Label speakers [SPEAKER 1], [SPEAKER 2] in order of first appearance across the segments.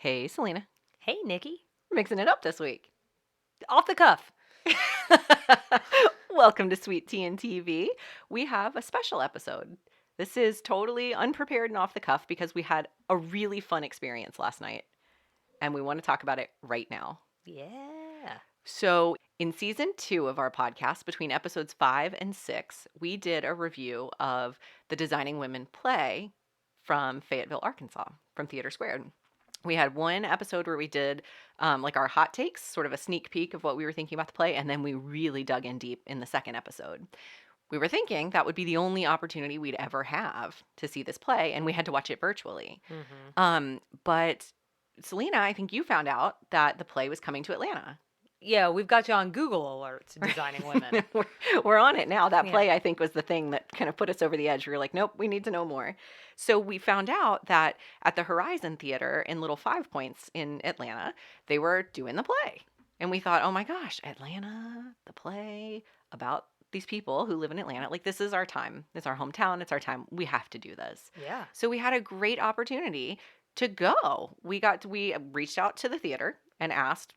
[SPEAKER 1] Hey, Selena.
[SPEAKER 2] Hey, Nikki.
[SPEAKER 1] Mixing it up this week.
[SPEAKER 2] Off the cuff.
[SPEAKER 1] Welcome to Sweet Tea and TV. We have a special episode. This is totally unprepared and off the cuff because we had a really fun experience last night, and we want to talk about it right now.
[SPEAKER 2] Yeah.
[SPEAKER 1] So, in season 2 of our podcast, between episodes 5 and 6, we did a review of the Designing Women play from Fayetteville, Arkansas, from TheatreSquared. We had one episode where we did like our hot takes, sort of a sneak peek of what we were thinking about the play, and then we really dug in deep in the second episode. We were thinking that would be the only opportunity we'd ever have to see this play, and we had to watch it virtually. But Selena, I think you found out that the play was coming to Atlanta.
[SPEAKER 2] Yeah, we've got you on Google Alerts, Designing Women.
[SPEAKER 1] We're on it now. That
[SPEAKER 2] Yeah.
[SPEAKER 1] play, I think, was the thing that kind of put us over the edge. We were like, nope, we need to know more. So we found out that at the Horizon Theater in Little Five Points in Atlanta, they were doing the play. And we thought, oh my gosh, Atlanta, the play about these people who live in Atlanta. Like, this is our time. It's our hometown. It's our time. We have to do this.
[SPEAKER 2] Yeah.
[SPEAKER 1] So we had a great opportunity to go. We reached out to the theater and asked,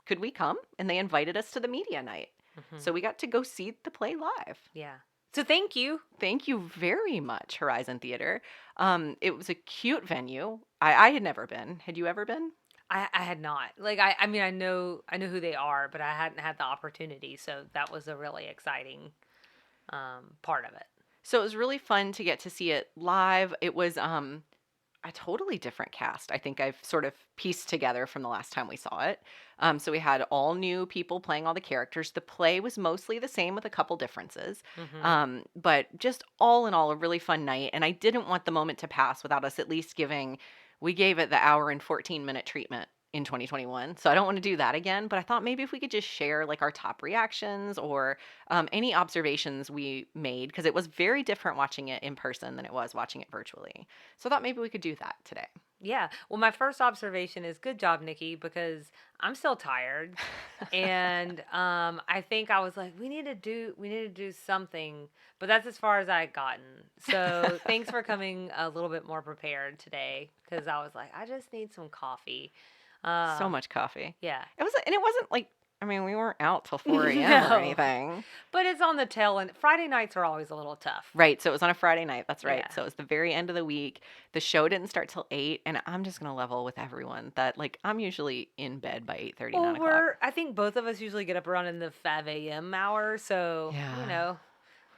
[SPEAKER 1] could we come? And they invited us to the media night. So we got to go see the play live.
[SPEAKER 2] Yeah. So thank you.
[SPEAKER 1] Thank you very much, Horizon Theater. It was a cute venue. I had never been. Had you ever been?
[SPEAKER 2] I had not. Like I mean I know who they are, but I hadn't had the opportunity, so that was a really exciting part of it.
[SPEAKER 1] So it was really fun to get to see it live. It was a totally different cast. I think I've sort of pieced together from the last time we saw it. So we had all new people playing all the characters. The play was mostly the same with a couple differences. But just all in all, a really fun night. And I didn't want the moment to pass without us at least we gave it the hour and 14-minute treatment in 2021. So I don't want to do that again, but I thought maybe if we could just share like our top reactions or any observations we made, because it was very different watching it in person than it was watching it virtually. So I thought maybe we could do that today.
[SPEAKER 2] Yeah. Well, my first observation is good job, Nikki, because I'm still tired. And I think I was like, we need to do something, but that's as far as I had gotten. So thanks for coming a little bit more prepared today, because I was like, I just need some coffee.
[SPEAKER 1] So much coffee.
[SPEAKER 2] Yeah.
[SPEAKER 1] It wasn't like, I mean, we weren't out till 4 a.m. or
[SPEAKER 2] No.
[SPEAKER 1] anything.
[SPEAKER 2] But it's on the tail end. Friday nights are always a little tough.
[SPEAKER 1] Right. So it was on a Friday night. That's right.
[SPEAKER 2] Yeah.
[SPEAKER 1] So it was the very end of the week. The show didn't start till 8. And I'm just going to level with everyone that, like, I'm usually in bed by 8:30, 9 o'clock.
[SPEAKER 2] I think both of us usually get up around in the 5 a.m. hour. So,
[SPEAKER 1] Yeah.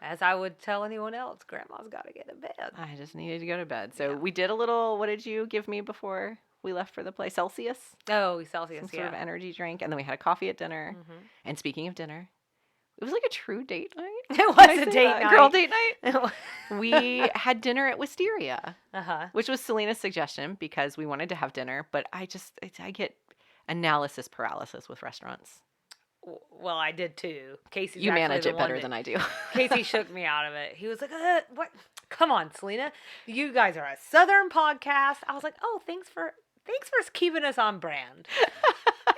[SPEAKER 2] as I would tell anyone else, grandma's got to get to bed.
[SPEAKER 1] I just needed to go to bed. So
[SPEAKER 2] Yeah.
[SPEAKER 1] we did a little, what did you give me before we left for the play? Celsius?
[SPEAKER 2] Oh, Celsius,
[SPEAKER 1] Some sort of energy drink. And then we had a coffee at dinner. And speaking of dinner, it was like a true date night.
[SPEAKER 2] It was
[SPEAKER 1] Did I
[SPEAKER 2] a
[SPEAKER 1] say
[SPEAKER 2] date
[SPEAKER 1] that?
[SPEAKER 2] night.
[SPEAKER 1] Girl date night. We had dinner at Wisteria,
[SPEAKER 2] Uh-huh.
[SPEAKER 1] which was Selena's suggestion because we wanted to have dinner. But I get analysis paralysis with restaurants.
[SPEAKER 2] Well, I did too. Casey's
[SPEAKER 1] You
[SPEAKER 2] actually
[SPEAKER 1] manage
[SPEAKER 2] the
[SPEAKER 1] it
[SPEAKER 2] one
[SPEAKER 1] better
[SPEAKER 2] that-
[SPEAKER 1] than I do.
[SPEAKER 2] Casey shook me out of it. He was like, what? Come on, Selena. You guys are a Southern podcast. I was like, oh, thanks for keeping us on brand.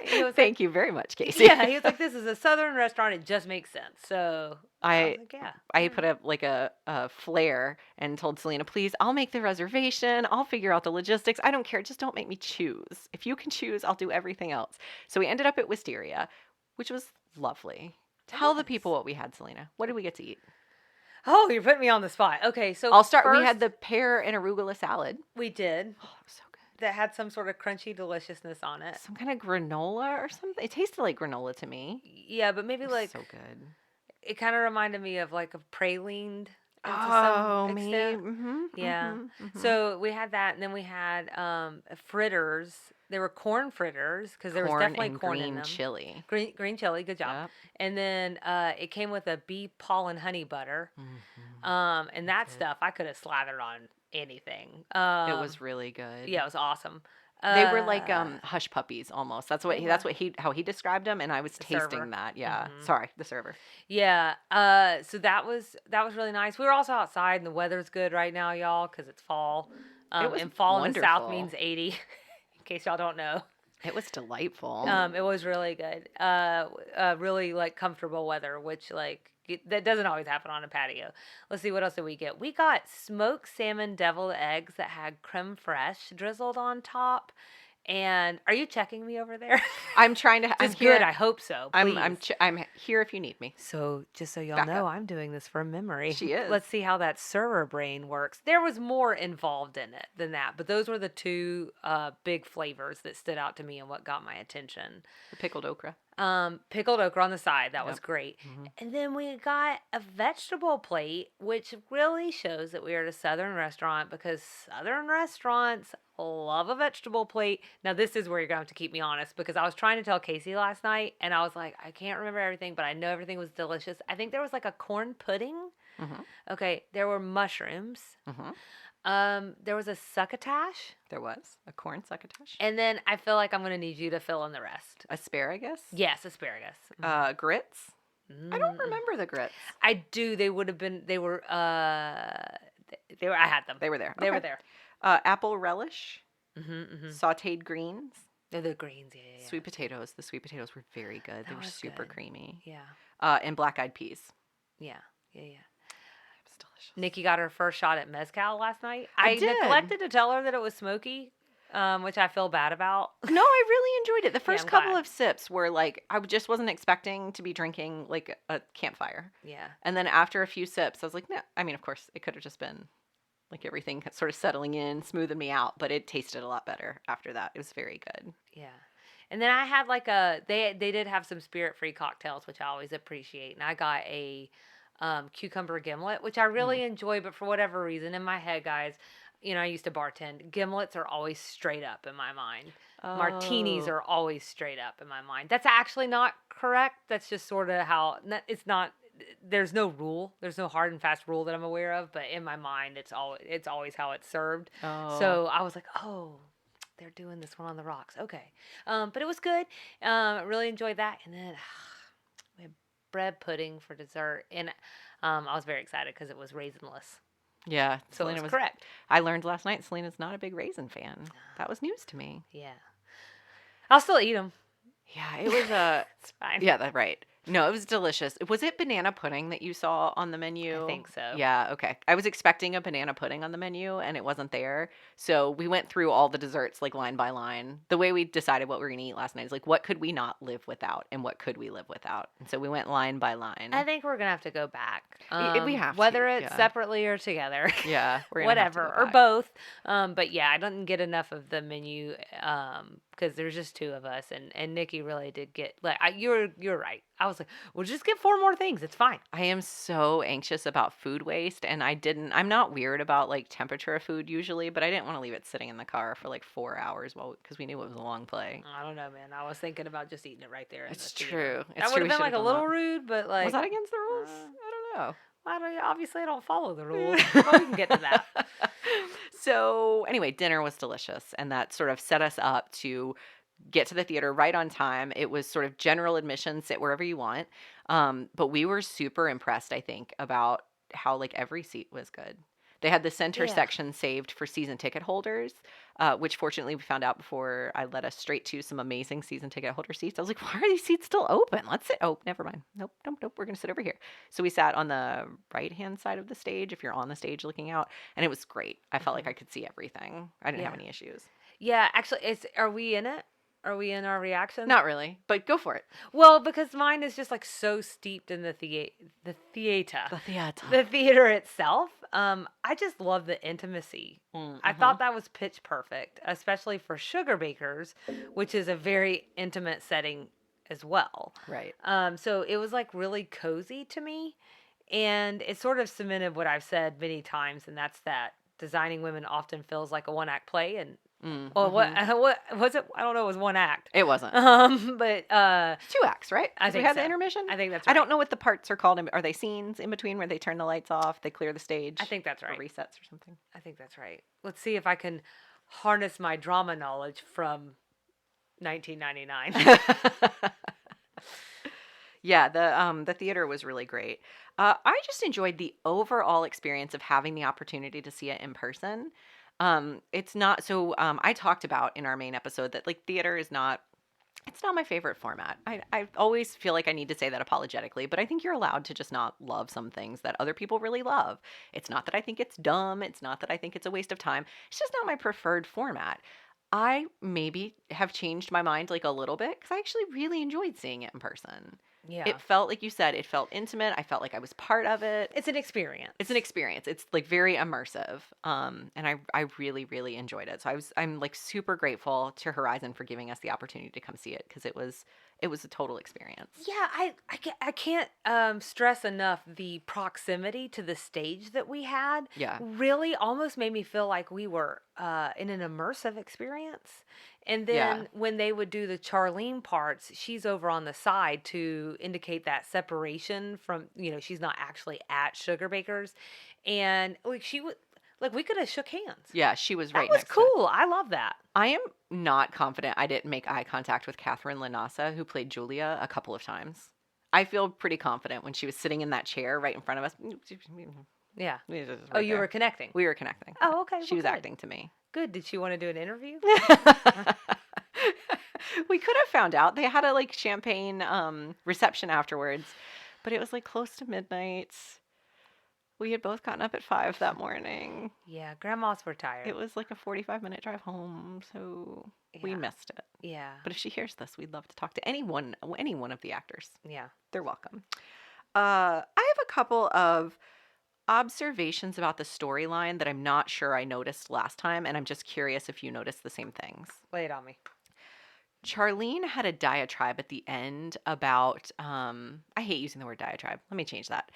[SPEAKER 2] He was
[SPEAKER 1] Thank you very much, Casey.
[SPEAKER 2] Yeah, he was like, this is a Southern restaurant. It just makes sense. So I was like, yeah.
[SPEAKER 1] I put up like a flare and told Selena, please, I'll make the reservation. I'll figure out the logistics. I don't care. Just don't make me choose. If you can choose, I'll do everything else. So we ended up at Wisteria, which was lovely. Tell the people what we had, Selena. What did we get to eat?
[SPEAKER 2] Oh, you're putting me on the spot. Okay, so
[SPEAKER 1] I'll start. We
[SPEAKER 2] first,
[SPEAKER 1] had the pear and arugula salad.
[SPEAKER 2] we did.
[SPEAKER 1] Oh, it was so good.
[SPEAKER 2] That had some sort of crunchy deliciousness on it.
[SPEAKER 1] Some kind of granola or something. It tasted like granola to me.
[SPEAKER 2] Yeah, but maybe
[SPEAKER 1] It was
[SPEAKER 2] like
[SPEAKER 1] so good.
[SPEAKER 2] it kind of reminded me of like a praline. To
[SPEAKER 1] Oh,
[SPEAKER 2] some
[SPEAKER 1] me.
[SPEAKER 2] extent.
[SPEAKER 1] Mm-hmm,
[SPEAKER 2] Yeah.
[SPEAKER 1] mm-hmm.
[SPEAKER 2] So we had that, and then we had fritters. They were corn fritters because there was
[SPEAKER 1] Corn
[SPEAKER 2] definitely
[SPEAKER 1] and
[SPEAKER 2] corn in
[SPEAKER 1] green
[SPEAKER 2] them.
[SPEAKER 1] chili.
[SPEAKER 2] Green chili, good job.
[SPEAKER 1] Yep.
[SPEAKER 2] And then it came with a bee pollen honey butter.
[SPEAKER 1] Mm-hmm.
[SPEAKER 2] And that stuff I could have slathered on anything.
[SPEAKER 1] It was really good.
[SPEAKER 2] Yeah, it was awesome.
[SPEAKER 1] They were like hush puppies almost. That's how he described them, and I was tasting
[SPEAKER 2] server.
[SPEAKER 1] that. Yeah.
[SPEAKER 2] Mhm.
[SPEAKER 1] Sorry, the server.
[SPEAKER 2] Yeah. So that was really nice. We were also outside, and the weather's good right now, y'all, because it's fall.
[SPEAKER 1] It was
[SPEAKER 2] and fall in the South
[SPEAKER 1] wonderful.
[SPEAKER 2] means 80. In case y'all don't know.
[SPEAKER 1] It was delightful.
[SPEAKER 2] It was really good. Really like comfortable weather, which like that doesn't always happen on a patio. Let's see, what else did we get? We got smoked salmon deviled eggs that had creme fraiche drizzled on top, And are you checking me over there?
[SPEAKER 1] I'm trying to. I'm
[SPEAKER 2] Just good.
[SPEAKER 1] here.
[SPEAKER 2] I hope so.
[SPEAKER 1] I'm
[SPEAKER 2] Please.
[SPEAKER 1] I'm here if you need me.
[SPEAKER 2] So, just so y'all
[SPEAKER 1] Back
[SPEAKER 2] know,
[SPEAKER 1] up.
[SPEAKER 2] I'm doing this from memory.
[SPEAKER 1] She is
[SPEAKER 2] Let's see how that server brain works. There was more involved in it than that, but those were the two big flavors that stood out to me and what got my attention.
[SPEAKER 1] the pickled okra.
[SPEAKER 2] Pickled okra on the side. That was
[SPEAKER 1] Yep.
[SPEAKER 2] great.
[SPEAKER 1] Hmm.
[SPEAKER 2] And then we got a vegetable plate, which really shows that we are at a Southern restaurant because Southern restaurants love a vegetable plate. Now, this is where you're going to have to keep me honest because I was trying to tell Casey last night and I was like, I can't remember everything, but I know everything was delicious. I think there was like a corn pudding.
[SPEAKER 1] Hmm.
[SPEAKER 2] Okay, there were mushrooms.
[SPEAKER 1] Hmm.
[SPEAKER 2] There was a succotash.
[SPEAKER 1] There was a corn succotash.
[SPEAKER 2] And then I feel like I'm going to need you to fill in the rest.
[SPEAKER 1] Asparagus.
[SPEAKER 2] Yes, asparagus.
[SPEAKER 1] Grits. I don't
[SPEAKER 2] Mm.
[SPEAKER 1] remember the grits.
[SPEAKER 2] I do. They would have been. They were. They were. I had them.
[SPEAKER 1] They were there.
[SPEAKER 2] They were
[SPEAKER 1] Okay.
[SPEAKER 2] there.
[SPEAKER 1] Apple relish.
[SPEAKER 2] Mm-hmm.
[SPEAKER 1] Sautéed greens.
[SPEAKER 2] They're the greens. Yeah, yeah, yeah.
[SPEAKER 1] Sweet potatoes. The sweet potatoes were very good. They
[SPEAKER 2] That
[SPEAKER 1] were
[SPEAKER 2] was
[SPEAKER 1] super
[SPEAKER 2] good.
[SPEAKER 1] creamy.
[SPEAKER 2] Yeah,
[SPEAKER 1] And black-eyed peas.
[SPEAKER 2] yeah, yeah, yeah.
[SPEAKER 1] It was delicious.
[SPEAKER 2] Nikki got her first shot at mezcal last night.
[SPEAKER 1] I
[SPEAKER 2] I
[SPEAKER 1] did.
[SPEAKER 2] neglected to tell her that it was smoky, which I feel bad about.
[SPEAKER 1] No, I really enjoyed it. The
[SPEAKER 2] Yeah,
[SPEAKER 1] first
[SPEAKER 2] I'm
[SPEAKER 1] couple
[SPEAKER 2] glad.
[SPEAKER 1] of sips were like, I just wasn't expecting to be drinking like a campfire.
[SPEAKER 2] Yeah,
[SPEAKER 1] And then after a few sips, I was like, no. I mean, of course, it could have just been like everything sort of settling in, smoothing me out, but it tasted a lot better after that. It was very good.
[SPEAKER 2] yeah. And then I had like a. They did have some spirit free cocktails, which I always appreciate. And I got a cucumber gimlet, which I really enjoy, but for whatever reason, in my head, guys, I used to bartend. Gimlets are always straight up in my mind. Martinis
[SPEAKER 1] Oh.
[SPEAKER 2] are always straight up in my mind. That's actually not correct. That's just sort of how it's not. There's no rule. There's no hard and fast rule that I'm aware of. But in my mind, it's always how it's served.
[SPEAKER 1] Oh.
[SPEAKER 2] So I was like, oh, they're doing this one on the rocks. Okay, but it was good. Really enjoyed that. And then we had bread pudding for dessert, and I was very excited because it was raisinless.
[SPEAKER 1] Yeah.
[SPEAKER 2] So
[SPEAKER 1] Selena
[SPEAKER 2] it was
[SPEAKER 1] was.
[SPEAKER 2] correct.
[SPEAKER 1] I learned last night Selena's not a big raisin fan. That was news to me.
[SPEAKER 2] Yeah. I'll still eat them.
[SPEAKER 1] Yeah, it was a.
[SPEAKER 2] It's fine.
[SPEAKER 1] Yeah, that's right. No, it was delicious. Was it banana pudding that you saw on the menu?
[SPEAKER 2] I think so.
[SPEAKER 1] Yeah, okay. I was expecting a banana pudding on the menu and it wasn't there. So we went through all the desserts like line by line. The way we decided what we were going to eat last night is like what could we not live without and what could we live without? And so we went line by line.
[SPEAKER 2] I think we're gonna have to go back.
[SPEAKER 1] We have to,
[SPEAKER 2] whether it's
[SPEAKER 1] yeah.
[SPEAKER 2] separately or together.
[SPEAKER 1] Yeah, we're gonna have to
[SPEAKER 2] Whatever,
[SPEAKER 1] go
[SPEAKER 2] or
[SPEAKER 1] back.
[SPEAKER 2] both. But yeah, I didn't get enough of the menu because there's just two of us, and Nikki really did get like you're right. I was like, well, just get 4 more things. It's fine.
[SPEAKER 1] I am so anxious about food waste and I'm not weird about like temperature of food usually, but I didn't want to leave it sitting in the car for like 4 hours because we knew it was a long play.
[SPEAKER 2] I don't know, man. I was thinking about just eating it right there. In
[SPEAKER 1] It's
[SPEAKER 2] the theater.
[SPEAKER 1] true. It's
[SPEAKER 2] That would
[SPEAKER 1] true.
[SPEAKER 2] have
[SPEAKER 1] We
[SPEAKER 2] been like
[SPEAKER 1] should've
[SPEAKER 2] a
[SPEAKER 1] done
[SPEAKER 2] little
[SPEAKER 1] that.
[SPEAKER 2] rude, but like,
[SPEAKER 1] Was that against the rules?
[SPEAKER 2] uh,
[SPEAKER 1] I don't know.
[SPEAKER 2] obviously I don't follow the rules. But we can get to that.
[SPEAKER 1] So anyway, dinner was delicious, and that sort of set us up to get to the theater right on time. It was sort of general admission, sit wherever you want. But we were super impressed, I think, about how like every seat was good. They had the center
[SPEAKER 2] Yeah.
[SPEAKER 1] section saved for season ticket holders, which fortunately we found out before I led us straight to some amazing season ticket holder seats. I was like, why are these seats still open? Let's sit. Oh, never mind. Nope, nope, nope. We're going to sit over here. So we sat on the right-hand side of the stage if you're on the stage looking out, and it was great. I felt like I could see everything. I didn't have
[SPEAKER 2] Yeah.
[SPEAKER 1] any issues.
[SPEAKER 2] Yeah, actually, are we in it? Are we in our reaction?
[SPEAKER 1] Not really, but go for it.
[SPEAKER 2] Well, because mine is just like so steeped in the theater.
[SPEAKER 1] The theater.
[SPEAKER 2] The theater itself. I just love the intimacy. I thought that was pitch perfect, especially for Sugar Bakers, which is a very intimate setting as well.
[SPEAKER 1] Right.
[SPEAKER 2] So it was like really cozy to me, and it sort of cemented what I've said many times, and that's that designing women often feels like a one-act play. And well, what was it? I don't know. It was one act.
[SPEAKER 1] It wasn't.
[SPEAKER 2] But
[SPEAKER 1] 2 acts, right?
[SPEAKER 2] I
[SPEAKER 1] 'Cause we
[SPEAKER 2] think
[SPEAKER 1] had the
[SPEAKER 2] so.
[SPEAKER 1] intermission.
[SPEAKER 2] I think that's
[SPEAKER 1] I don't
[SPEAKER 2] right.
[SPEAKER 1] know what the parts are called. Are they scenes in between where they turn the lights off, they clear the stage?
[SPEAKER 2] I think that's
[SPEAKER 1] or
[SPEAKER 2] right.
[SPEAKER 1] resets or something.
[SPEAKER 2] I think that's right. Let's see if I can harness my drama knowledge from 1999.
[SPEAKER 1] Yeah, the theater was really great. I just enjoyed the overall experience of having the opportunity to see it in person. It's not so. I talked about in our main episode that like theater is not. It's not my favorite format. I always feel like I need to say that apologetically, but I think you're allowed to just not love some things that other people really love. It's not that I think it's dumb. It's not that I think it's a waste of time. It's just not my preferred format. I maybe have changed my mind like a little bit because I actually really enjoyed seeing it in person.
[SPEAKER 2] Yeah.
[SPEAKER 1] It felt like you said, it felt intimate. I felt like I was part of it.
[SPEAKER 2] It's an
[SPEAKER 1] It's an
[SPEAKER 2] experience.
[SPEAKER 1] experience. It's like very immersive. And I really, really enjoyed it. So I'm like super grateful to Horizon for giving us the opportunity to come see it because it was a total experience.
[SPEAKER 2] Yeah, I can't stress enough the proximity to the stage that we had.
[SPEAKER 1] Yeah.
[SPEAKER 2] Really almost made me feel like we were in an immersive experience. And
[SPEAKER 1] Yeah.
[SPEAKER 2] then when they would do the Charlene parts, she's over on the side to indicate that separation from, she's not actually at Sugar Baker's. And like she would, like we could have shook hands.
[SPEAKER 1] Yeah, she was
[SPEAKER 2] That
[SPEAKER 1] right
[SPEAKER 2] was
[SPEAKER 1] next to it.
[SPEAKER 2] cool. I love that.
[SPEAKER 1] I am not confident I didn't make eye contact with Catherine Lanasa, who played Julia, a couple of times. I feel pretty confident when she was sitting in that chair right in front of us.
[SPEAKER 2] Yeah. Oh,
[SPEAKER 1] Right
[SPEAKER 2] you were
[SPEAKER 1] there.
[SPEAKER 2] connecting.
[SPEAKER 1] We were connecting.
[SPEAKER 2] Oh, okay.
[SPEAKER 1] She
[SPEAKER 2] Well,
[SPEAKER 1] was
[SPEAKER 2] good.
[SPEAKER 1] acting to me.
[SPEAKER 2] Good. Did she want to do an interview?
[SPEAKER 1] We could have found out. They had a like champagne reception afterwards, but it was like close to midnight. We had both gotten up at 5 that morning.
[SPEAKER 2] Yeah, grandmas were
[SPEAKER 1] It
[SPEAKER 2] tired.
[SPEAKER 1] was like a 45-minute drive home, so we
[SPEAKER 2] Yeah.
[SPEAKER 1] missed it.
[SPEAKER 2] Yeah.
[SPEAKER 1] But if she hears this, we'd love to talk to any one of the actors.
[SPEAKER 2] Yeah.
[SPEAKER 1] They're welcome. I have a couple of observations about the storyline that I'm not sure I noticed last time, and I'm just curious if you noticed the same things.
[SPEAKER 2] Lay it on me.
[SPEAKER 1] Charlene had a diatribe at the end about, I hate using the word diatribe. Let me change that.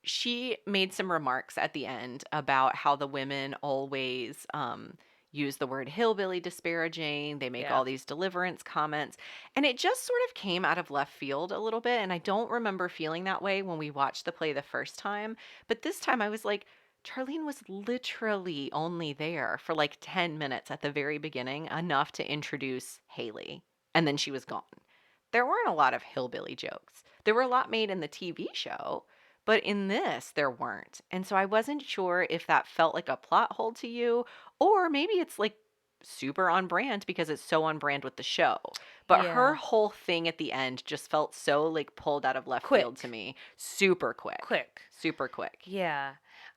[SPEAKER 1] She made some remarks at the end about how the women always use the word hillbilly disparaging. They make
[SPEAKER 2] Yeah.
[SPEAKER 1] all these deliverance comments. And it just sort of came out of left field a little bit. And I don't remember feeling that way when we watched the play the first time. But this time I was like, Charlene was literally only there for like 10 minutes at the very beginning, enough to introduce Haley. And then she was gone. There weren't a lot of hillbilly jokes. There were a lot made in the TV show, but in this, there weren't. And so I wasn't sure if that felt like a plot hole to you, or maybe it's like super on brand because it's so on brand with the show. But her
[SPEAKER 2] Yeah.
[SPEAKER 1] whole thing at the end just felt so like pulled out of left field to
[SPEAKER 2] Quick.
[SPEAKER 1] me. Super quick.
[SPEAKER 2] Quick.
[SPEAKER 1] Super quick.
[SPEAKER 2] Yeah.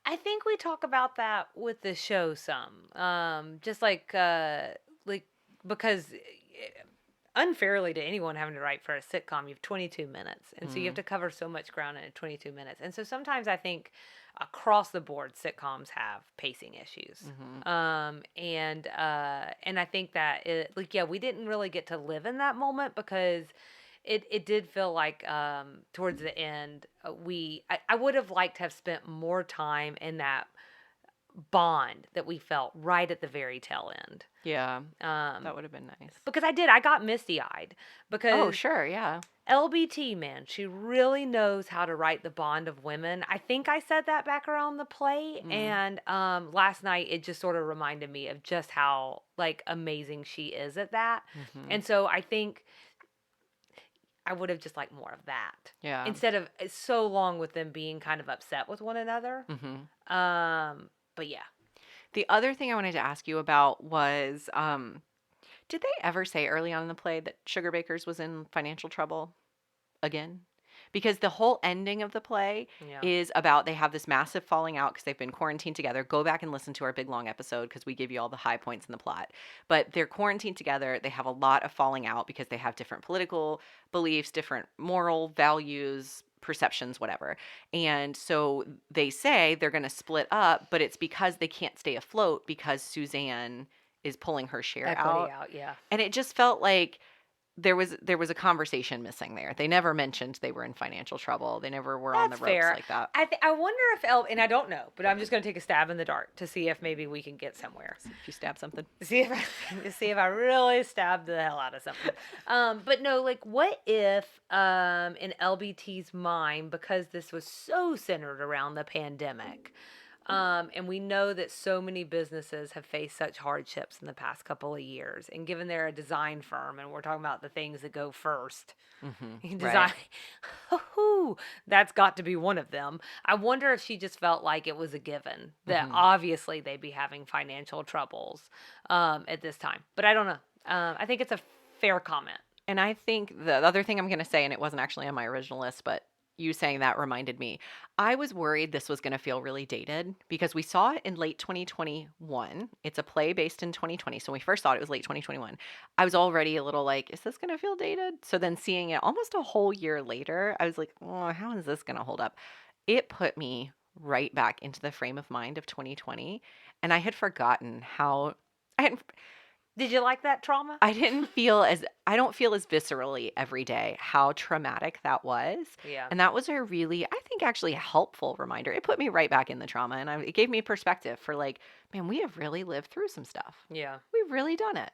[SPEAKER 2] I think we talk about that with the show some. Just like because unfairly to anyone having to write for a sitcom, you have 22 minutes. And so you have to cover so much ground in 22 minutes. And so sometimes I think across the board sitcoms have pacing issues. And I think that we didn't really get to live in that moment because it did feel like towards the end I would have liked to have spent more time in that bond that we felt right at the very tail end.
[SPEAKER 1] Yeah. That would have been nice.
[SPEAKER 2] Because I got misty-eyed because
[SPEAKER 1] Oh, sure. Yeah.
[SPEAKER 2] LBT, man, she really knows how to write the bond of women. I think I said that back around the play, and last night it just sort of reminded me of just how like amazing she is at that. And so I think I would have just liked more of that.
[SPEAKER 1] Yeah.
[SPEAKER 2] Instead of so long with them being kind of upset with one another. But yeah.
[SPEAKER 1] The other thing I wanted to ask you about was, did they ever say early on in the play that Sugar Baker's was in financial trouble again? Because the whole ending of the play
[SPEAKER 2] Yeah.
[SPEAKER 1] is about they have this massive falling out because they've been quarantined together. Go back and listen to our big long episode because we give you all the high points in the plot. But they're quarantined together. They have a lot of falling out because they have different political beliefs, different moral values, perceptions, whatever. And so they say they're going to split up, but it's because they can't stay afloat because Suzanne is pulling her share
[SPEAKER 2] Equity
[SPEAKER 1] out.
[SPEAKER 2] out, yeah.
[SPEAKER 1] And it just felt like there was a conversation missing there. They never mentioned they were in financial trouble. They never were on the
[SPEAKER 2] That's
[SPEAKER 1] ropes
[SPEAKER 2] fair.
[SPEAKER 1] like that.
[SPEAKER 2] I wonder if and I don't know, but I'm just going to take a stab in the dark to see if maybe we can get somewhere.
[SPEAKER 1] If you stab something.
[SPEAKER 2] See if I really stabbed the hell out of something. But no, like what if in LBT's mind, because this was so centered around the pandemic, and we know that so many businesses have faced such hardships in the past couple of years, and given they're a design firm and we're talking about the things that go first, design, that's got to be one of them. I wonder if she just felt like it was a given that obviously they'd be having financial troubles at this time. But I don't know. I think it's a fair comment.
[SPEAKER 1] And I think the other thing I'm going to say, and it wasn't actually on my original list, but You saying that reminded me. I was worried this was going to feel really dated because we saw it in late 2021. It's a play based in 2020. So when we first saw it, it was late 2021. I was already a little like, is this going to feel dated? So then seeing it almost a whole year later, I was like, oh, how is this going to hold up? It put me right back into the frame of mind of 2020. And I had forgotten how. I hadn't
[SPEAKER 2] Did you like that trauma?
[SPEAKER 1] I don't feel as viscerally every day how traumatic that was.
[SPEAKER 2] Yeah.
[SPEAKER 1] And that was a really, I think, actually helpful reminder. It put me right back in the trauma and it gave me perspective for like, man, we have really lived through some stuff.
[SPEAKER 2] Yeah.
[SPEAKER 1] We've really done it.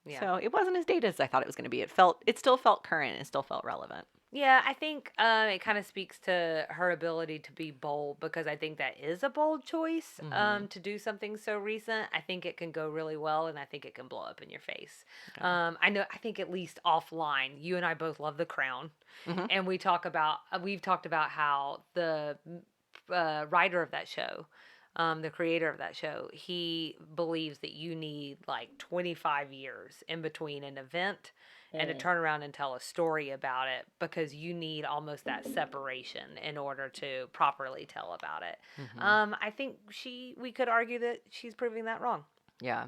[SPEAKER 2] Yeah.
[SPEAKER 1] So it wasn't as dated as I thought it was going to be. It still felt current and still felt relevant.
[SPEAKER 2] Yeah, I think it kind of speaks to her ability to be bold because I think that is a bold choice
[SPEAKER 1] Hmm.
[SPEAKER 2] to do something so recent. I think it can go really well and I think it can blow up in your face.
[SPEAKER 1] Yeah.
[SPEAKER 2] I think at least offline, you and I both love The Crown.
[SPEAKER 1] Hmm.
[SPEAKER 2] And we've talked about how the writer of that show, the creator of that show, he believes that you need like 25 years in between an event and to turn around and tell a story about it because you need almost that separation in order to properly tell about it.
[SPEAKER 1] Hmm.
[SPEAKER 2] I think we could argue that she's proving that wrong.
[SPEAKER 1] Yeah.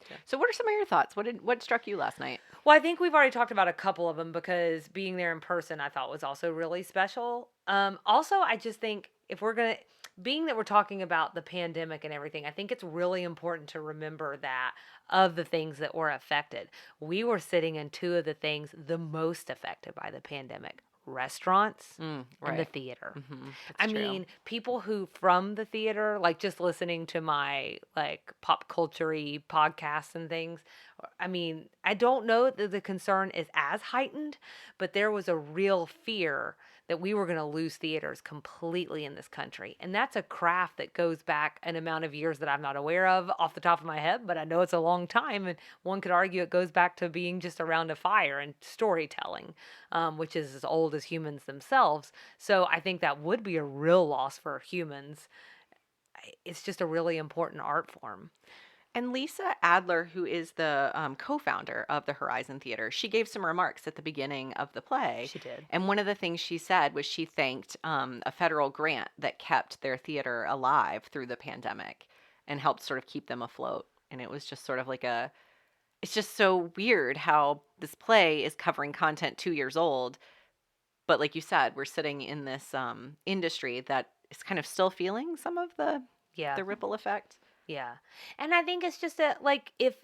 [SPEAKER 2] So.
[SPEAKER 1] So what are some of your thoughts? What struck you last night?
[SPEAKER 2] Well, I think we've already talked about a couple of them because being there in person I thought was also really special. Also, I just think if we're going to, being that we're talking about the pandemic and everything, I think it's really important to remember that of the things that were affected, we were sitting in two of the things the most affected by the pandemic: restaurants and the
[SPEAKER 1] Right.
[SPEAKER 2] theater.
[SPEAKER 1] That's
[SPEAKER 2] I
[SPEAKER 1] true.
[SPEAKER 2] mean, people who from the theater, like just listening to my like pop culture podcasts and things. I mean, I don't know that the concern is as heightened, but there was a real fear that we were going to lose theaters completely in this country. And that's a craft that goes back an amount of years that I'm not aware of off the top of my head, but I know it's a long time. And one could argue it goes back to being just around a fire and storytelling, which is as old as humans themselves. So I think that would be a real loss for humans. It's just a really important art form.
[SPEAKER 1] And Lisa Adler, who is the co-founder of the Horizon Theater, she gave some remarks at the beginning of the play.
[SPEAKER 2] She did.
[SPEAKER 1] And one of the things she said was she thanked a federal grant that kept their theater alive through the pandemic and helped sort of keep them afloat. And it was just sort of like it's just so weird how this play is covering content 2 years old. But like you said, we're sitting in this industry that is kind of still feeling some of
[SPEAKER 2] Yeah.
[SPEAKER 1] the ripple effect.
[SPEAKER 2] Yeah. And I think it's just a like if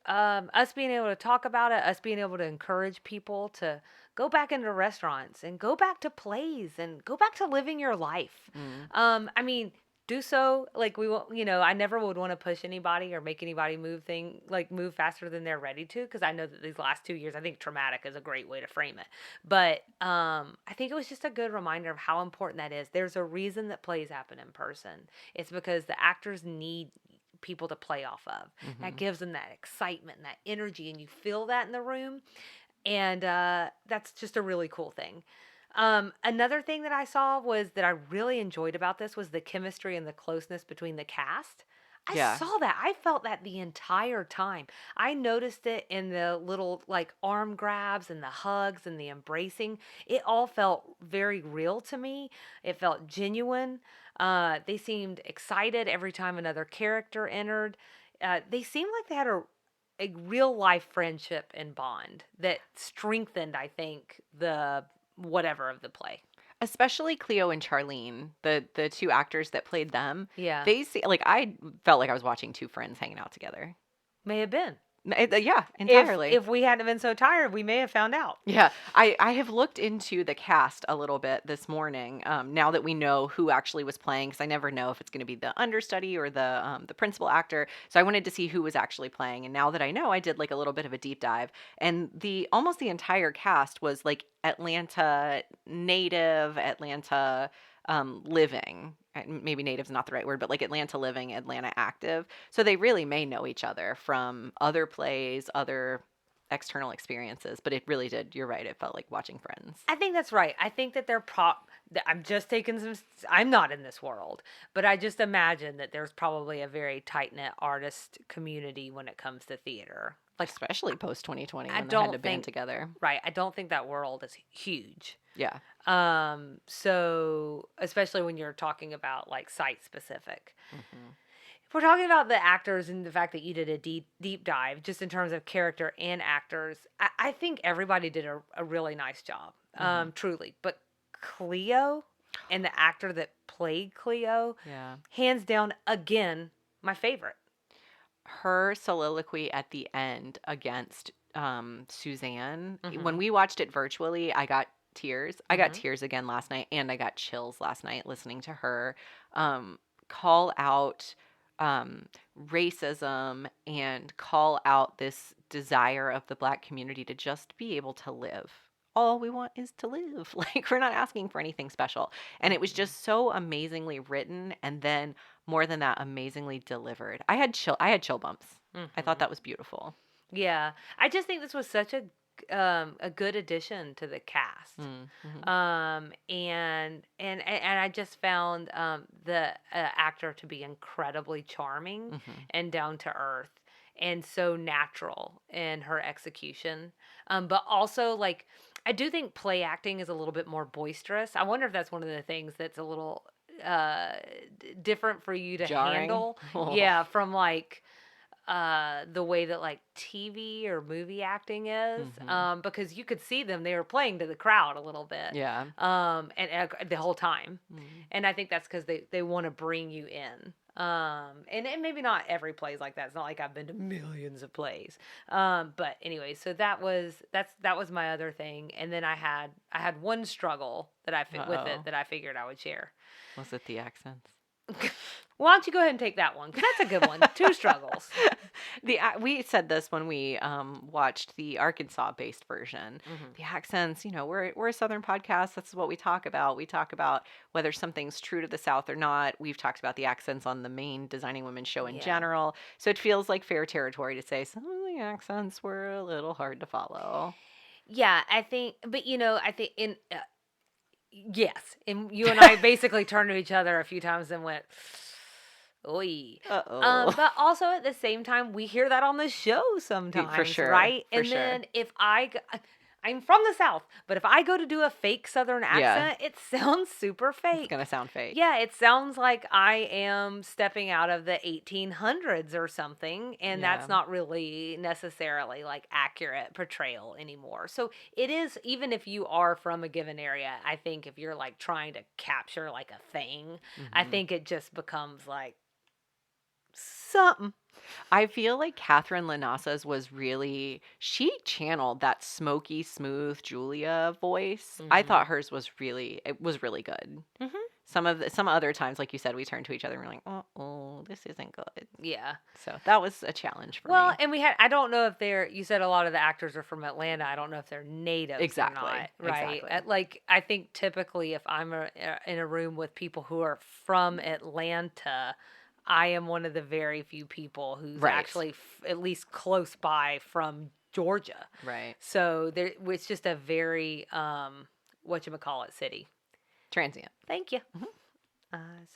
[SPEAKER 2] us being able to talk about it, us being able to encourage people to go back into restaurants and go back to plays and go back to living your life.
[SPEAKER 1] Mm.
[SPEAKER 2] I mean, do so like we will, I never would want to push anybody or make anybody move faster than they're ready to because I know that these last 2 years, I think traumatic is a great way to frame it. But I think it was just a good reminder of how important that is. There's a reason that plays happen in person. It's because the actors need people to play off of. That
[SPEAKER 1] Hmm.
[SPEAKER 2] gives them that excitement and that energy, and you feel that in the room. And that's just a really cool thing. Another thing that I saw was that I really enjoyed about this was the chemistry and the closeness between the cast. I
[SPEAKER 1] Yeah.
[SPEAKER 2] saw that. I felt that the entire time. I noticed it in the little like arm grabs and the hugs and the embracing. It all felt very real to me. It felt genuine. They seemed excited every time another character entered. They seemed like they had a real life friendship and bond that strengthened, I think, the whatever of the play.
[SPEAKER 1] Especially Cleo and Charlene, the two actors that played them.
[SPEAKER 2] Yeah,
[SPEAKER 1] They see like I felt like I was watching two friends hanging out together.
[SPEAKER 2] may have been.
[SPEAKER 1] Yeah,
[SPEAKER 2] If
[SPEAKER 1] entirely.
[SPEAKER 2] if we hadn't been so tired, we may have found out.
[SPEAKER 1] Yeah, I have looked into the cast a little bit this morning. Now that we know who actually was playing, because I never know if it's going to be the understudy or the principal actor. So I wanted to see who was actually playing, and now that I know, I did like a little bit of a deep dive, and the almost the entire cast was like Atlanta native, Atlanta living. Maybe native's not the right word, but like Atlanta living, Atlanta active. So they really may know each other from other plays, other external experiences, but it really did. You're right. It felt like watching Friends.
[SPEAKER 2] I think that's right. I think that they're I'm just taking some. I'm not in this world, but I just imagine that there's probably a very tight knit artist community when it comes to theater. Like,
[SPEAKER 1] Especially post 2020
[SPEAKER 2] I
[SPEAKER 1] when they had to
[SPEAKER 2] don't
[SPEAKER 1] band
[SPEAKER 2] think,
[SPEAKER 1] together.
[SPEAKER 2] right, I don't think that world is huge.
[SPEAKER 1] Yeah.
[SPEAKER 2] So especially when you're talking about like site specific.
[SPEAKER 1] Hmm.
[SPEAKER 2] If we're talking about the actors and the fact that you did a deep dive, just in terms of character and actors, I think everybody did a really nice job,
[SPEAKER 1] Hmm.
[SPEAKER 2] truly. But Cleo and the actor that played Cleo,
[SPEAKER 1] Yeah.
[SPEAKER 2] hands down, again, my favorite.
[SPEAKER 1] Her soliloquy at the end against Suzanne, when
[SPEAKER 2] Mm-hmm.
[SPEAKER 1] we watched it virtually, I got tears. I got
[SPEAKER 2] Mm-hmm.
[SPEAKER 1] tears again last night, and I got chills last night listening to her call out um, racism and call out this desire of the Black community to just be able to live. All we want is to live. Like, we're not asking for anything special. And it was
[SPEAKER 2] Mm-hmm.
[SPEAKER 1] just so amazingly written, and then more than that, amazingly delivered. I had chill bumps. I thought
[SPEAKER 2] Mm-hmm.
[SPEAKER 1] that was beautiful.
[SPEAKER 2] Yeah, I just think this was such a good addition to the cast.
[SPEAKER 1] Mm-hmm.
[SPEAKER 2] And I just found the actor to be incredibly charming
[SPEAKER 1] Mm-hmm.
[SPEAKER 2] and down to earth and so natural in her execution. But also, like, I do think play acting is a little bit more boisterous. I wonder if that's one of the things that's a little uh different for you to
[SPEAKER 1] Jarring.
[SPEAKER 2] handle.
[SPEAKER 1] Oh,
[SPEAKER 2] Yeah, from like the way that like TV or movie acting is,
[SPEAKER 1] mm-hmm.
[SPEAKER 2] because you could see them, they were playing to the crowd a little bit,
[SPEAKER 1] Yeah.
[SPEAKER 2] and the whole time.
[SPEAKER 1] Mm-hmm.
[SPEAKER 2] And I think that's because they want to bring you in. And maybe not every play's like that. It's not like I've been to millions of plays. But anyway, so that was my other thing. And then I had one struggle that with it
[SPEAKER 1] Uh-oh.
[SPEAKER 2] that I figured I would share.
[SPEAKER 1] Was it the accents?
[SPEAKER 2] Why don't you go ahead and take that one? Because that's a good one. Two struggles.
[SPEAKER 1] We said this when we watched the Arkansas-based version.
[SPEAKER 2] Hmm.
[SPEAKER 1] The accents, we're a Southern podcast. That's what we talk about. We talk about whether something's true to the South or not. We've talked about the accents on the main Designing Women show in
[SPEAKER 2] Yeah.
[SPEAKER 1] general. So it feels like fair territory to say some of the accents were a little hard to follow.
[SPEAKER 2] Yeah, I think, but I think yes, and you and I basically turned to each other a few times and went, "Oi."
[SPEAKER 1] Uh-oh.
[SPEAKER 2] But also at the same time, we hear that on the show
[SPEAKER 1] For
[SPEAKER 2] sometimes,
[SPEAKER 1] sure.
[SPEAKER 2] right?
[SPEAKER 1] For
[SPEAKER 2] And
[SPEAKER 1] sure.
[SPEAKER 2] then if I'm from the South, but if I go to do a fake Southern
[SPEAKER 1] Yeah.
[SPEAKER 2] accent, it sounds super
[SPEAKER 1] It's
[SPEAKER 2] fake.
[SPEAKER 1] gonna sound fake.
[SPEAKER 2] Yeah, it sounds like I am stepping out of the 1800s or something, and
[SPEAKER 1] Yeah.
[SPEAKER 2] that's not really necessarily like accurate portrayal anymore. So it is, even if you are from a given area, I think if you're like trying to capture like a thing, I
[SPEAKER 1] Hmm.
[SPEAKER 2] think it just becomes like something.
[SPEAKER 1] I feel like Catherine Lanassa's was really, she channeled that smoky, smooth Julia voice. I
[SPEAKER 2] Mm-hmm.
[SPEAKER 1] thought hers was it was really good.
[SPEAKER 2] Mm-hmm.
[SPEAKER 1] Some other times, like you said, we turned to each other and we're like, oh, this isn't good.
[SPEAKER 2] Yeah.
[SPEAKER 1] So that was a challenge for
[SPEAKER 2] Well,
[SPEAKER 1] me.
[SPEAKER 2] and I don't know if you said a lot of the actors are from Atlanta. I don't know if they're natives or
[SPEAKER 1] Exactly.
[SPEAKER 2] not, right?
[SPEAKER 1] Exactly.
[SPEAKER 2] Like, I think typically if I'm in a room with people who are from Atlanta, I am one of the very few people who's
[SPEAKER 1] Right.
[SPEAKER 2] actually at least close by from Georgia.
[SPEAKER 1] Right.
[SPEAKER 2] So it's just a very, whatchamacallit city.
[SPEAKER 1] Transient.
[SPEAKER 2] Thank you.
[SPEAKER 1] Mhm.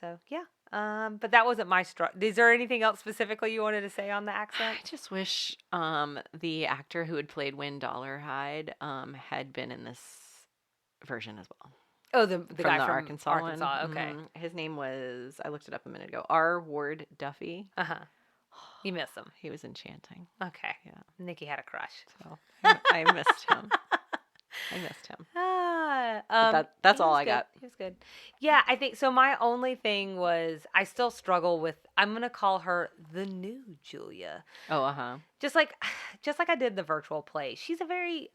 [SPEAKER 2] So yeah. But that wasn't my Is there anything else specifically you wanted to say on the accent?
[SPEAKER 1] I just wish the actor who had played Wynn Dollarhide had been in this version as well.
[SPEAKER 2] Oh, the
[SPEAKER 1] From
[SPEAKER 2] guy
[SPEAKER 1] the
[SPEAKER 2] from
[SPEAKER 1] Arkansas one.
[SPEAKER 2] Arkansas. Okay.
[SPEAKER 1] His name was, I looked it up a minute ago, R. Ward Duffy.
[SPEAKER 2] Uh huh. You miss him.
[SPEAKER 1] He was enchanting.
[SPEAKER 2] Okay.
[SPEAKER 1] Yeah.
[SPEAKER 2] Nikki had a crush.
[SPEAKER 1] So I missed him. I missed him. But that's
[SPEAKER 2] He
[SPEAKER 1] all
[SPEAKER 2] was
[SPEAKER 1] I
[SPEAKER 2] good.
[SPEAKER 1] got.
[SPEAKER 2] He was good. Yeah, I think so. My only thing was I still struggle with. I'm gonna call her the new Julia,
[SPEAKER 1] Oh, uh-huh.
[SPEAKER 2] just like, just like I did the virtual play. She's a very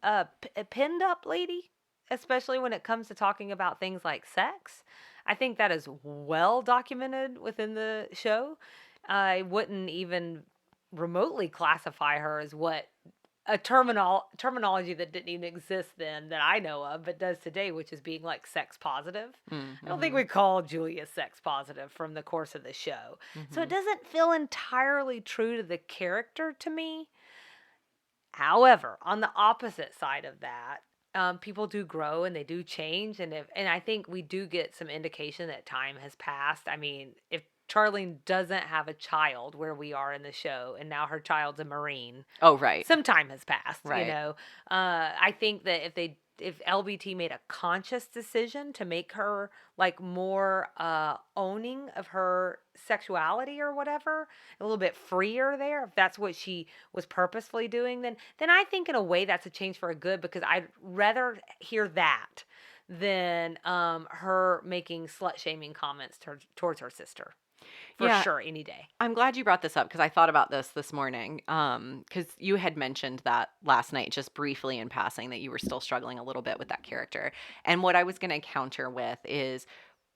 [SPEAKER 2] pinned up lady, especially when it comes to talking about things like sex. I think that is well documented within the show. I wouldn't even remotely classify her as what a terminology that didn't even exist then that I know of, but does today, which is being like sex positive. I don't think
[SPEAKER 1] Mm-hmm.
[SPEAKER 2] we call Julia sex positive from the course of the show. So
[SPEAKER 1] Mm-hmm.
[SPEAKER 2] it doesn't feel entirely true to the character to me. However, on the opposite side of that, people do grow and they do change, and I think we do get some indication that time has passed. I mean, if Charlene doesn't have a child where we are in the show, and now her child's a Marine.
[SPEAKER 1] Oh, right.
[SPEAKER 2] Some time has passed,
[SPEAKER 1] Right.
[SPEAKER 2] I think that if LBT made a conscious decision to make her like more owning of her sexuality or whatever, a little bit freer there, if that's what she was purposefully doing, then I think in a way that's a change for a good, because I'd rather hear that than her making slut shaming comments towards her sister. For
[SPEAKER 1] Yeah.
[SPEAKER 2] sure, any day.
[SPEAKER 1] I'm glad you brought this up because I thought about this morning. Because you had mentioned that last night, just briefly in passing, that you were still struggling a little bit with that character. And what I was going to counter with is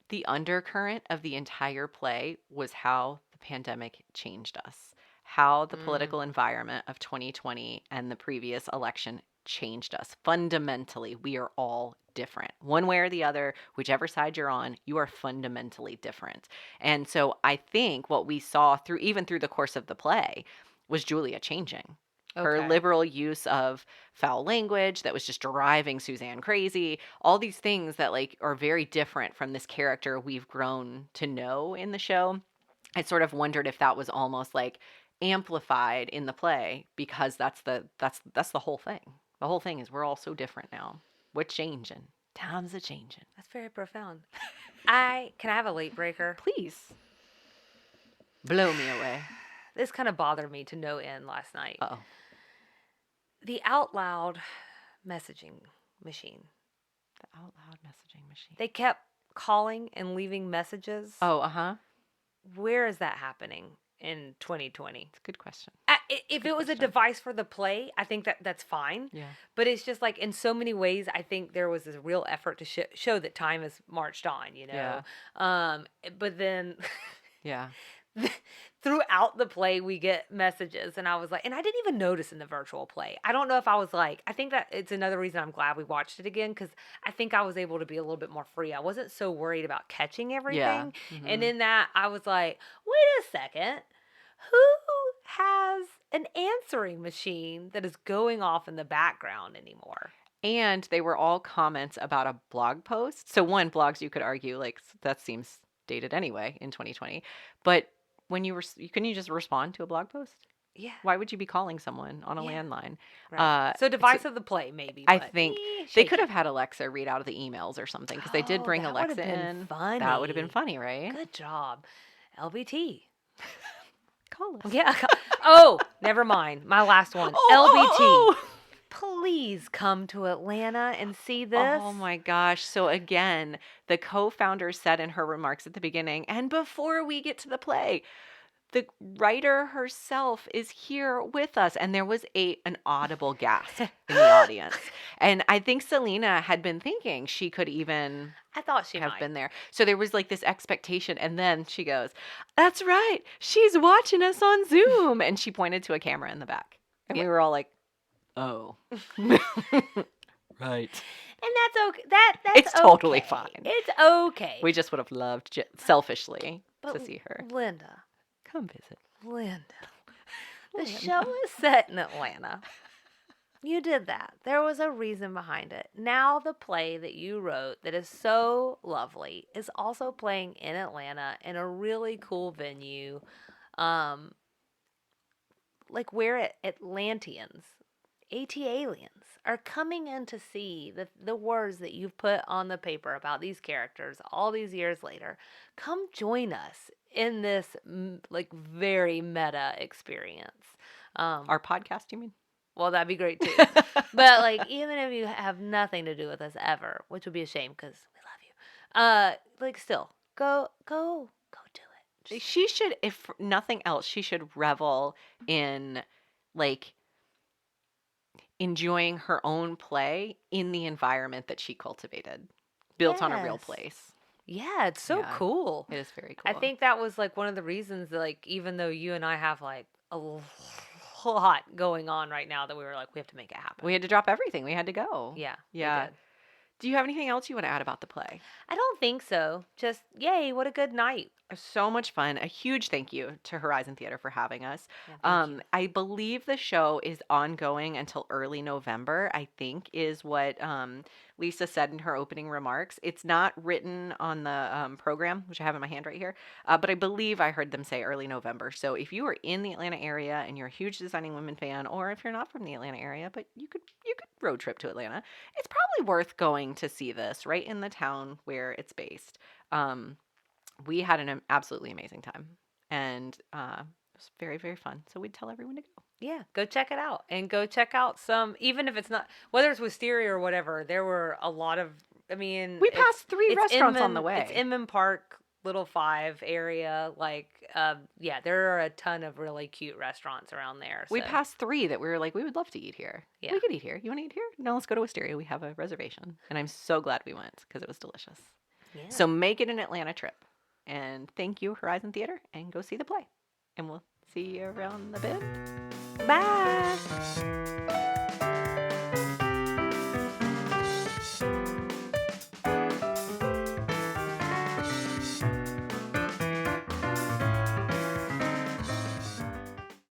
[SPEAKER 1] the undercurrent of the entire play was how the pandemic changed us, how the
[SPEAKER 2] Mm.
[SPEAKER 1] political environment of 2020 and the previous election changed us. Fundamentally, we are all different. One way or the other, whichever side you're on, you are fundamentally different. And so I think what we saw through the course of the play was Julia changing. Her
[SPEAKER 2] Okay.
[SPEAKER 1] liberal use of foul language that was just driving Suzanne crazy, all these things that like are very different from this character we've grown to know in the show. I sort of wondered if that was almost like amplified in the play because that's the whole thing. The whole thing is we're all so different now. We're changing. Times are changing.
[SPEAKER 2] That's very profound. Can I have a late breaker?
[SPEAKER 1] Please blow me away.
[SPEAKER 2] This kind of bothered me to no end last night.
[SPEAKER 1] Uh-oh.
[SPEAKER 2] The out loud messaging machine.
[SPEAKER 1] The out loud messaging machine.
[SPEAKER 2] They kept calling and leaving messages.
[SPEAKER 1] Oh, uh-huh.
[SPEAKER 2] Where is that happening in 2020?
[SPEAKER 1] It's a good question.
[SPEAKER 2] If it was a device for the play, I think that's fine.
[SPEAKER 1] Yeah.
[SPEAKER 2] But it's just like in so many ways, I think there was a real effort to show that time has marched on,
[SPEAKER 1] Yeah.
[SPEAKER 2] But then
[SPEAKER 1] Yeah.
[SPEAKER 2] throughout the play, we get messages. And I was like, and I didn't even notice in the virtual play. I don't know if I was like, I think that it's another reason I'm glad we watched it again, because I think I was able to be a little bit more free. I wasn't so worried about catching everything.
[SPEAKER 1] Yeah.
[SPEAKER 2] And
[SPEAKER 1] Mhm.
[SPEAKER 2] in that, I was like, wait a second. Who has an answering machine that is going off in the background anymore?
[SPEAKER 1] And they were all comments about a blog post. So one, blogs you could argue like that seems dated anyway in 2020. But when couldn't you just respond to a blog post?
[SPEAKER 2] Yeah.
[SPEAKER 1] Why would you be calling someone on a
[SPEAKER 2] Yeah.
[SPEAKER 1] landline?
[SPEAKER 2] Right. So device of the play, maybe.
[SPEAKER 1] I
[SPEAKER 2] but
[SPEAKER 1] think they
[SPEAKER 2] shaky.
[SPEAKER 1] could have had Alexa read out of the emails or something because they did bring
[SPEAKER 2] that
[SPEAKER 1] Alexa
[SPEAKER 2] would've been
[SPEAKER 1] in.
[SPEAKER 2] funny.
[SPEAKER 1] That would have been funny, right?
[SPEAKER 2] Good job. LBT.
[SPEAKER 1] Call us.
[SPEAKER 2] Yeah. Oh, never mind. My last one. LBT.
[SPEAKER 1] Oh.
[SPEAKER 2] Please come to Atlanta and see this.
[SPEAKER 1] Oh my gosh. So again, the co-founder said in her remarks at the beginning, and before we get to the play, the writer herself is here with us. And there was an audible gasp in the audience. And I think Selena had been thinking she could even
[SPEAKER 2] I thought she
[SPEAKER 1] have
[SPEAKER 2] might.
[SPEAKER 1] been there. So there was like this expectation. And then she goes, that's right. She's watching us on Zoom. And she pointed to a camera in the back. And we were all like, oh. Right.
[SPEAKER 2] And that's okay. That's
[SPEAKER 1] It's totally
[SPEAKER 2] okay.
[SPEAKER 1] fine.
[SPEAKER 2] It's okay.
[SPEAKER 1] We just would have loved selfishly
[SPEAKER 2] But
[SPEAKER 1] to see her.
[SPEAKER 2] Linda.
[SPEAKER 1] Come visit.
[SPEAKER 2] Linda. The
[SPEAKER 1] Linda.
[SPEAKER 2] show is set in Atlanta. You did that. There was a reason behind it. Now the play that you wrote that is so lovely is also playing in Atlanta in a really cool venue. Like where Atlanteans, AT-aliens, are coming in to see the words that you've put on the paper about these characters all these years later. Come join us in this like very meta experience.
[SPEAKER 1] Our podcast, you mean?
[SPEAKER 2] Well, that'd be great too. But like, even if you have nothing to do with us ever, which would be a shame because we love you. Like, still go do it.
[SPEAKER 1] She should, if nothing else, she should revel in like enjoying her own play in the environment that she cultivated, built on a real
[SPEAKER 2] Yes.
[SPEAKER 1] place.
[SPEAKER 2] Yeah, it's so
[SPEAKER 1] Yeah.
[SPEAKER 2] cool.
[SPEAKER 1] It is very cool.
[SPEAKER 2] I think that was like one of the reasons that, like, even though you and I have like a lot going on right now, that we were like, we have to make it happen.
[SPEAKER 1] we had to drop everything. We had to go.
[SPEAKER 2] Yeah. we
[SPEAKER 1] Yeah.
[SPEAKER 2] did.
[SPEAKER 1] Do you have anything else you want to add about the play?
[SPEAKER 2] I don't think so. Just yay, what a good night.
[SPEAKER 1] So much fun. A huge thank you to Horizon Theater for having us.
[SPEAKER 2] Yeah, thank you.
[SPEAKER 1] I believe the show is ongoing until early November, I think is what Lisa said in her opening remarks. It's not written on the program, which I have in my hand right here, but I believe I heard them say early November. So if you are in the Atlanta area and you're a huge Designing Women fan, or if you're not from the Atlanta area, but you could road trip to Atlanta, it's probably worth going to see this right in the town where it's based. Um, we had an absolutely amazing time, and it was very, very fun. So we'd tell everyone to go.
[SPEAKER 2] Yeah, go check it out and go check out some, even if it's not, whether it's Wisteria or whatever, there were a lot of, I mean,
[SPEAKER 1] We passed three restaurants on the
[SPEAKER 2] It's
[SPEAKER 1] way.
[SPEAKER 2] Inman Park, Little Five area. Yeah, there are a ton of really cute restaurants around there.
[SPEAKER 1] We
[SPEAKER 2] So,
[SPEAKER 1] passed three that we were like, we would love to eat here.
[SPEAKER 2] yeah.
[SPEAKER 1] We could eat here. You want to eat here? No, let's go to Wisteria. We have a reservation. And I'm so glad we went because it was delicious.
[SPEAKER 2] Yeah.
[SPEAKER 1] So make it an Atlanta trip. And thank you, Horizon Theater, and go see the play. And we'll see you around the bend.
[SPEAKER 2] Bye.